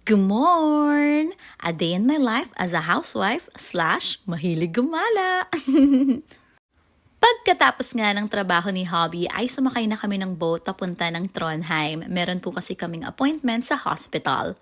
Good morn! A day in my life as a housewife slash mahilig gumala. Pagkatapos nga ng trabaho ni Hobby ay sumakay na kami ng boat papunta ng Trondheim. Meron po kasi kaming appointment sa hospital.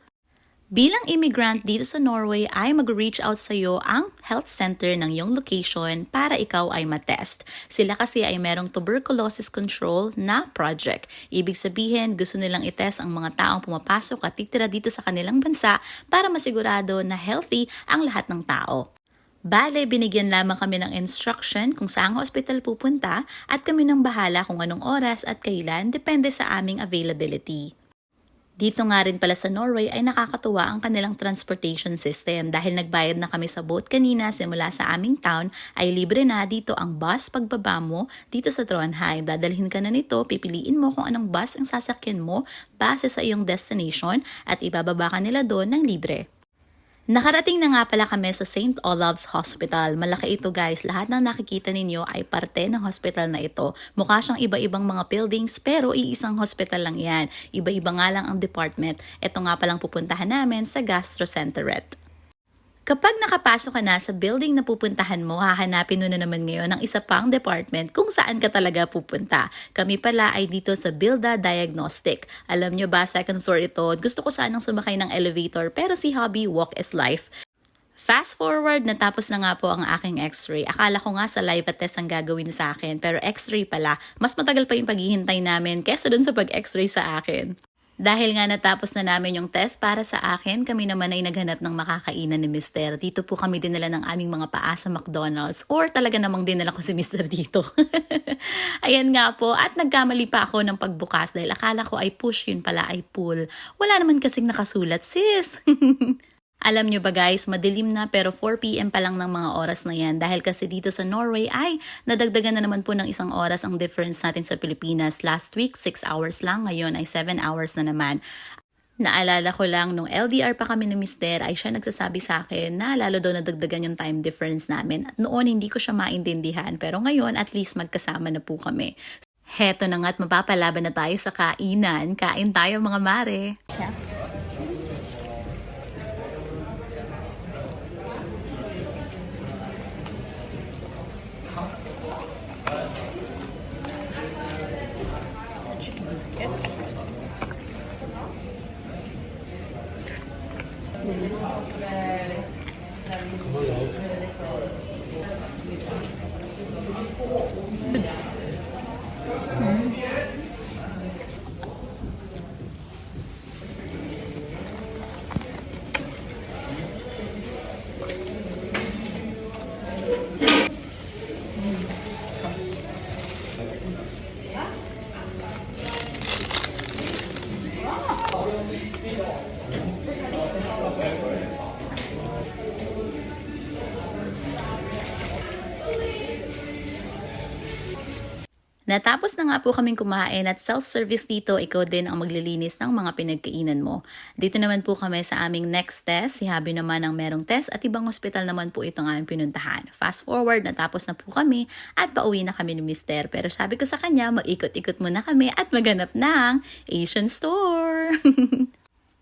Bilang immigrant dito sa Norway ay mag-reach out sa iyo ang health center ng iyong location para ikaw ay matest. Sila kasi ay merong tuberculosis control na project. Ibig sabihin gusto nilang itest ang mga taong pumapasok at titira dito sa kanilang bansa para masigurado na healthy ang lahat ng tao. Bale, binigyan lamang kami ng instruction kung saang hospital pupunta at kami nang bahala kung anong oras at kailan depende sa aming availability. Dito nga rin pala sa Norway ay nakakatuwa ang kanilang transportation system dahil nagbayad na kami sa boat kanina simula sa aming town ay libre na dito ang bus pagbaba mo dito sa Trondheim. Dadalhin ka na nito, pipiliin mo kung anong bus ang sasakyan mo base sa iyong destination at ibababa ka nila doon ng libre. Nakarating na nga pala kami sa St. Olav's Hospital. Malaki ito guys. Lahat ng nakikita ninyo ay parte ng hospital na ito. Mukha siyang iba-ibang mga buildings pero iisang hospital lang yan. Iba-iba nga lang ang department. Ito nga palang pupuntahan namin sa Gastrocenteret. Kapag nakapasok ka na sa building na pupuntahan mo, hahanapin mo na naman ngayon ang isa pang department kung saan ka talaga pupunta. Kami pala ay dito sa Bilda Diagnostic. Alam nyo ba, second floor ito. Gusto ko sanang sumakay ng elevator pero si Hobby walk is life. Fast forward, natapos na nga po ang aking x-ray. Akala ko nga sa live test ang gagawin sa akin pero x-ray pala. Mas matagal pa yung paghihintay namin kesa dun sa pag-x-ray sa akin. Dahil nga natapos na namin yung test para sa akin, kami naman ay naghanap ng makakainan ni Mr. Dito po kami dinala ng aming mga paa sa McDonald's or talaga namang dinala ko si Mr. dito. Ayan nga po at nagkamali pa ako ng pagbukas dahil akala ko ay push, yun pala ay pull. Wala naman kasing nakasulat sis. Alam nyo ba guys, madilim na pero 4 PM pa lang ng mga oras na yan dahil kasi dito sa Norway ay nadagdagan na naman po ng isang oras ang difference natin sa Pilipinas. Last week 6 hours lang, ngayon ay 7 hours na naman. Naalala ko lang nung LDR pa kami ni Mr. ay siya nagsasabi sa akin na lalo daw nadagdagan yung time difference namin. At noon hindi ko siya maintindihan pero ngayon at least magkasama na po kami. Heto na nga at mapapalaban na tayo sa kainan. Kain tayo mga mare. Yeah. Natapos na nga po kaming kumain at self-service dito, ikaw din ang maglilinis ng mga pinagkainan mo. Dito naman po kami sa aming next test. Si Habi naman ang merong test at ibang hospital naman po itong aming pinuntahan. Fast forward, natapos na po kami at pauwi na kami ni Mr. Pero sabi ko sa kanya, mag-ikot-ikot muna kami at maghanap ng Asian store.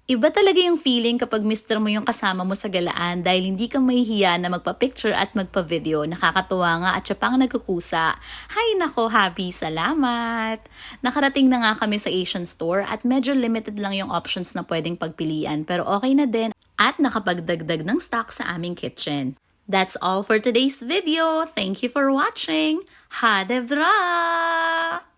Iba talaga yung feeling kapag mister mo yung kasama mo sa galaan dahil hindi ka mahihiya na magpa-picture at magpa-video. Nakakatuwa nga at siya pang nagkukusa. Hay nako, Habi, salamat! Nakarating na nga kami sa Asian store at medyo limited lang yung options na pwedeng pagpilian pero okay na din at nakapagdagdag ng stock sa aming kitchen. That's all for today's video. Thank you for watching. Ha de bra!